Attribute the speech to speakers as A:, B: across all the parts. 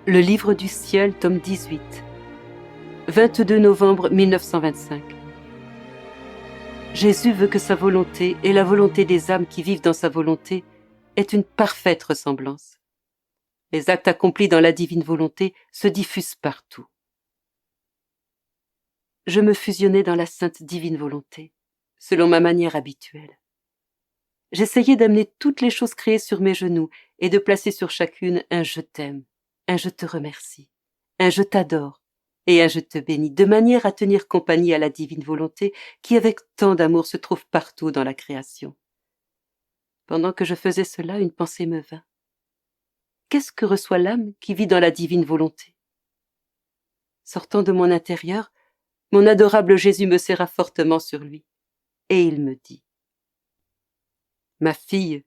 A: Le livre du ciel, tome 18. 22 novembre 1925. Jésus veut que sa volonté et la volonté des âmes qui vivent dans sa volonté aient une parfaite ressemblance. Les actes accomplis dans la divine volonté se diffusent partout. Je me fusionnais dans la sainte divine volonté, selon ma manière habituelle. J'essayais d'amener toutes les choses créées sur mes genoux et de placer sur chacune un « je t'aime », un « je te remercie », un « je t'adore » et un « je te bénis », de manière à tenir compagnie à la divine volonté qui, avec tant d'amour, se trouve partout dans la création. Pendant que je faisais cela, une pensée me vint. Qu'est-ce que reçoit l'âme qui vit dans la divine volonté? Sortant de mon intérieur, mon adorable Jésus me serra fortement sur lui, et il me dit: « Ma fille,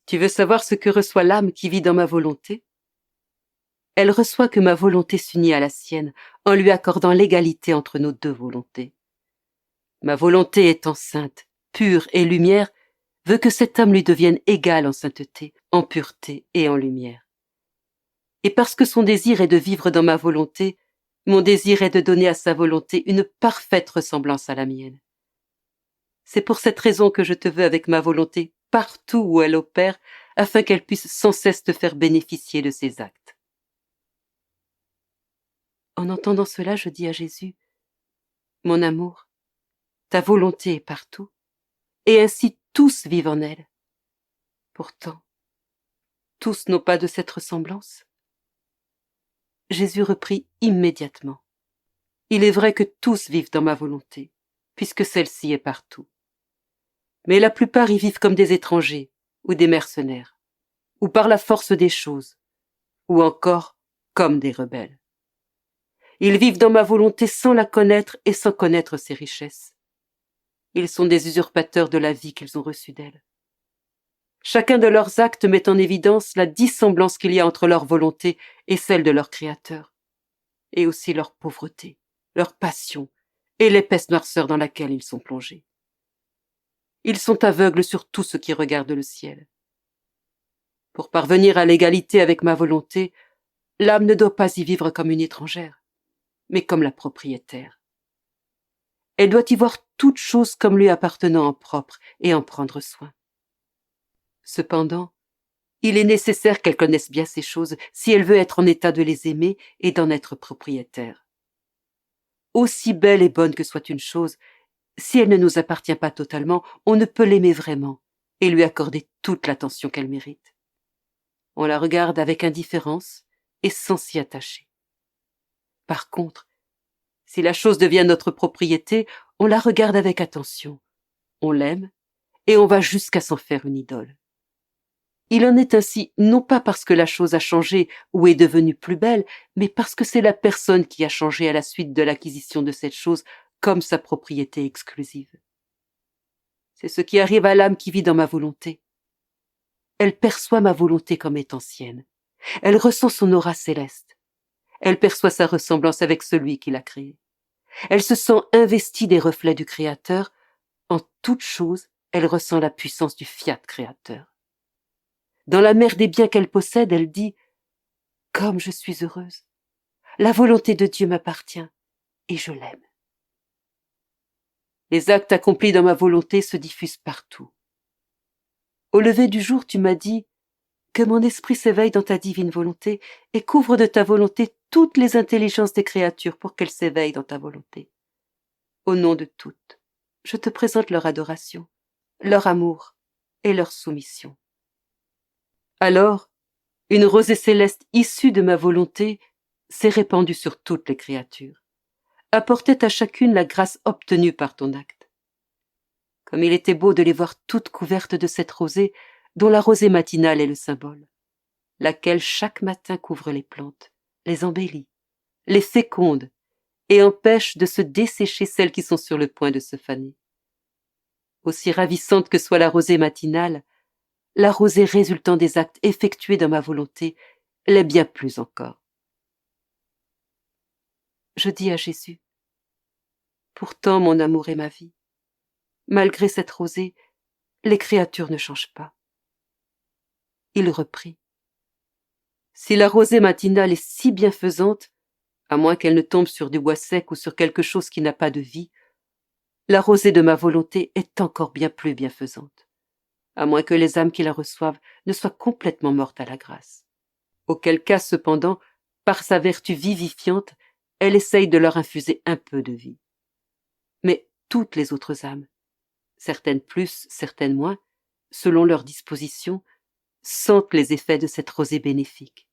A: tu veux savoir ce que reçoit l'âme qui vit dans ma volonté? Elle reçoit que ma volonté s'unit à la sienne, en lui accordant l'égalité entre nos deux volontés. Ma volonté étant sainte, pure et lumière, veut que cette âme lui devienne égale en sainteté, en pureté et en lumière. Et parce que son désir est de vivre dans ma volonté, mon désir est de donner à sa volonté une parfaite ressemblance à la mienne. C'est pour cette raison que je te veux avec ma volonté partout où elle opère, afin qu'elle puisse sans cesse te faire bénéficier de ses actes. » En entendant cela, je dis à Jésus: « Mon amour, ta volonté est partout, et ainsi tous vivent en elle. Pourtant, tous n'ont pas de cette ressemblance. » Jésus reprit immédiatement: « Il est vrai que tous vivent dans ma volonté, puisque celle-ci est partout. Mais la plupart y vivent comme des étrangers ou des mercenaires, ou par la force des choses, ou encore comme des rebelles. Ils vivent dans ma volonté sans la connaître et sans connaître ses richesses. Ils sont des usurpateurs de la vie qu'ils ont reçue d'elle. Chacun de leurs actes met en évidence la dissemblance qu'il y a entre leur volonté et celle de leur Créateur, et aussi leur pauvreté, leur passion et l'épaisse noirceur dans laquelle ils sont plongés. Ils sont aveugles sur tout ce qui regarde le ciel. Pour parvenir à l'égalité avec ma volonté, l'âme ne doit pas y vivre comme une étrangère, mais comme la propriétaire. Elle doit y voir toute chose comme lui appartenant en propre et en prendre soin. Cependant, il est nécessaire qu'elle connaisse bien ces choses si elle veut être en état de les aimer et d'en être propriétaire. Aussi belle et bonne que soit une chose, si elle ne nous appartient pas totalement, on ne peut l'aimer vraiment et lui accorder toute l'attention qu'elle mérite. On la regarde avec indifférence et sans s'y attacher. Par contre, si la chose devient notre propriété, on la regarde avec attention, on l'aime et on va jusqu'à s'en faire une idole. Il en est ainsi non pas parce que la chose a changé ou est devenue plus belle, mais parce que c'est la personne qui a changé à la suite de l'acquisition de cette chose comme sa propriété exclusive. C'est ce qui arrive à l'âme qui vit dans ma volonté. Elle perçoit ma volonté comme étant sienne. Elle ressent son aura céleste. Elle perçoit sa ressemblance avec celui qui l'a créée. Elle se sent investie des reflets du Créateur. En toute chose, elle ressent la puissance du fiat créateur. Dans la mer des biens qu'elle possède, elle dit: « Comme je suis heureuse! La volonté de Dieu m'appartient et je l'aime. » Les actes accomplis dans ma volonté se diffusent partout. Au lever du jour, tu m'as dit: « Que mon esprit s'éveille dans ta divine volonté et couvre de ta volonté toutes les intelligences des créatures pour qu'elles s'éveillent dans ta volonté. » Au nom de toutes, je te présente leur adoration, leur amour et leur soumission. Alors, une rosée céleste issue de ma volonté s'est répandue sur toutes les créatures, apportait à chacune la grâce obtenue par ton acte. Comme il était beau de les voir toutes couvertes de cette rosée, dont la rosée matinale est le symbole, laquelle chaque matin couvre les plantes, les embellit, les féconde et empêche de se dessécher celles qui sont sur le point de se faner. Aussi ravissante que soit la rosée matinale, la rosée résultant des actes effectués dans ma volonté l'est bien plus encore. Je dis à Jésus: « Pourtant mon amour est ma vie. Malgré cette rosée, les créatures ne changent pas. » Il reprit: Si la rosée matinale est si bienfaisante, à moins qu'elle ne tombe sur du bois sec ou sur quelque chose qui n'a pas de vie, la rosée de ma volonté est encore bien plus bienfaisante, à moins que les âmes qui la reçoivent ne soient complètement mortes à la grâce. Auquel cas, cependant, par sa vertu vivifiante, elle essaye de leur infuser un peu de vie. Mais toutes les autres âmes, certaines plus, certaines moins, selon leur disposition, sentent les effets de cette rosée bénéfique.